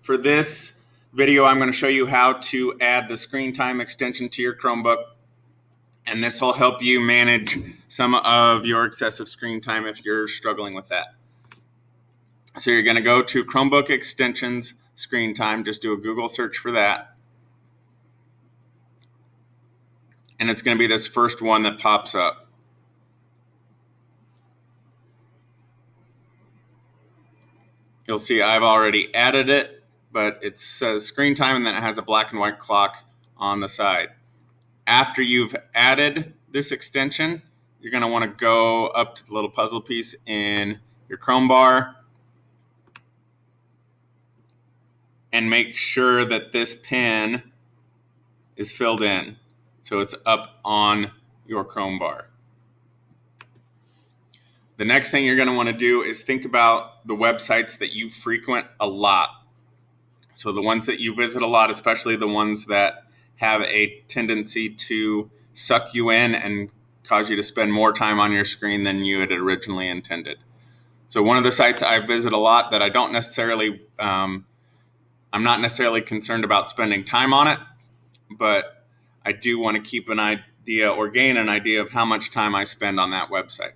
For this video, I'm going to show you how to add the Screentime extension to your Chromebook, and this will help you manage some of your excessive screen time if you're struggling with that. So you're going to go to Chromebook extensions, Screentime, just do a Google search for that. And it's going to be this first one that pops up. You'll see I've already added it, but it says Screentime and then it has a black and white clock on the side. After you've added this extension, you're going to want to go up to the little puzzle piece in your Chrome bar and make sure that this pin is filled in. So it's up on your Chrome bar. The next thing you're going to want to do is think about the websites that you frequent a lot. So the ones that you visit a lot, especially the ones that have a tendency to suck you in and cause you to spend more time on your screen than you had originally intended. So one of the sites I visit a lot that I don't necessarily, I'm not necessarily concerned about spending time on it, but I do want to keep an idea or gain an idea of how much time I spend on that website.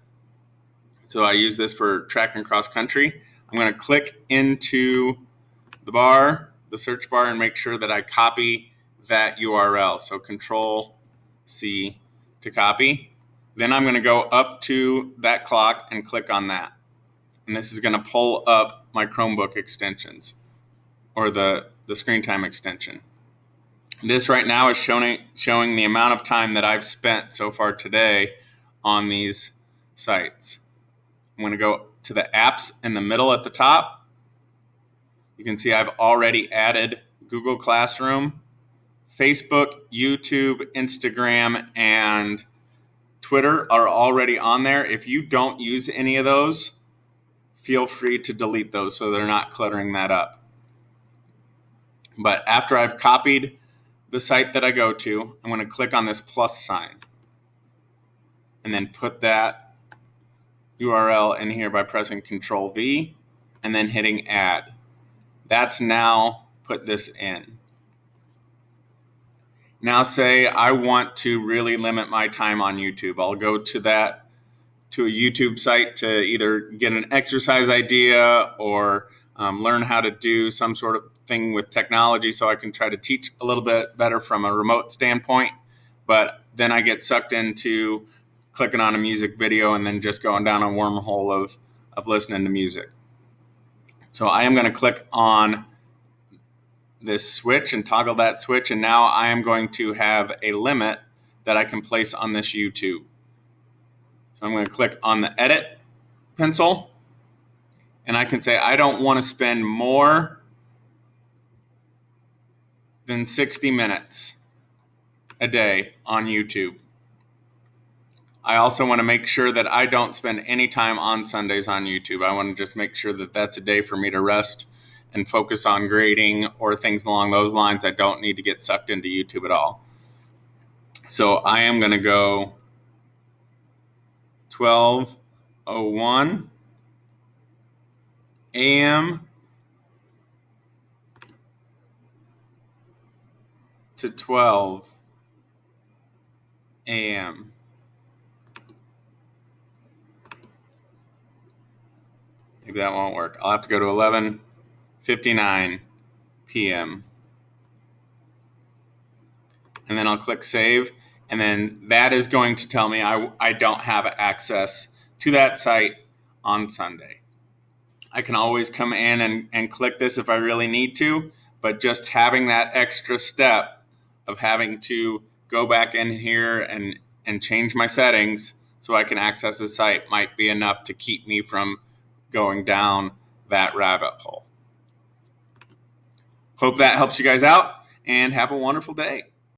So I use this for track and cross country. I'm going to click into the bar, the search bar, and make sure that I copy that URL. So Control-C to copy. Then I'm going to go up to that clock and click on that. And this is going to pull up my Chromebook extensions or the Screentime extension. This right now is showing the amount of time that I've spent so far today on these sites. I'm going to go to the apps in the middle at the top. You can see I've already added Google Classroom, Facebook, YouTube, Instagram, and Twitter are already on there. If you don't use any of those, feel free to delete those so they're not cluttering that up. But after I've copied the site that I go to, I'm going to click on this plus sign and then put that URL in here by pressing Control-V and then hitting Add. That's now put this in. Now say I want to really limit my time on YouTube. I'll go to a YouTube site to either get an exercise idea or learn how to do some sort of thing with technology so I can try to teach a little bit better from a remote standpoint. But then I get sucked into clicking on a music video and then just going down a wormhole of listening to music. So I am going to click on this switch and toggle that switch, and now I am going to have a limit that I can place on this YouTube. So I'm going to click on the edit pencil, and I can say I don't want to spend more than 60 minutes a day on YouTube. I also want to make sure that I don't spend any time on Sundays on YouTube. I want to just make sure that that's a day for me to rest and focus on grading or things along those lines. I don't need to get sucked into YouTube at all. So I am going to go 12:01 a.m. to 12 a.m. Maybe that won't work. I'll have to go to 11:59 p.m. And then I'll click save. And then that is going to tell me I don't have access to that site on Sunday. I can always come in and click this if I really need to, but just having that extra step of having to go back in here and change my settings so I can access the site might be enough to keep me from going down that rabbit hole. Hope that helps you guys out, and have a wonderful day.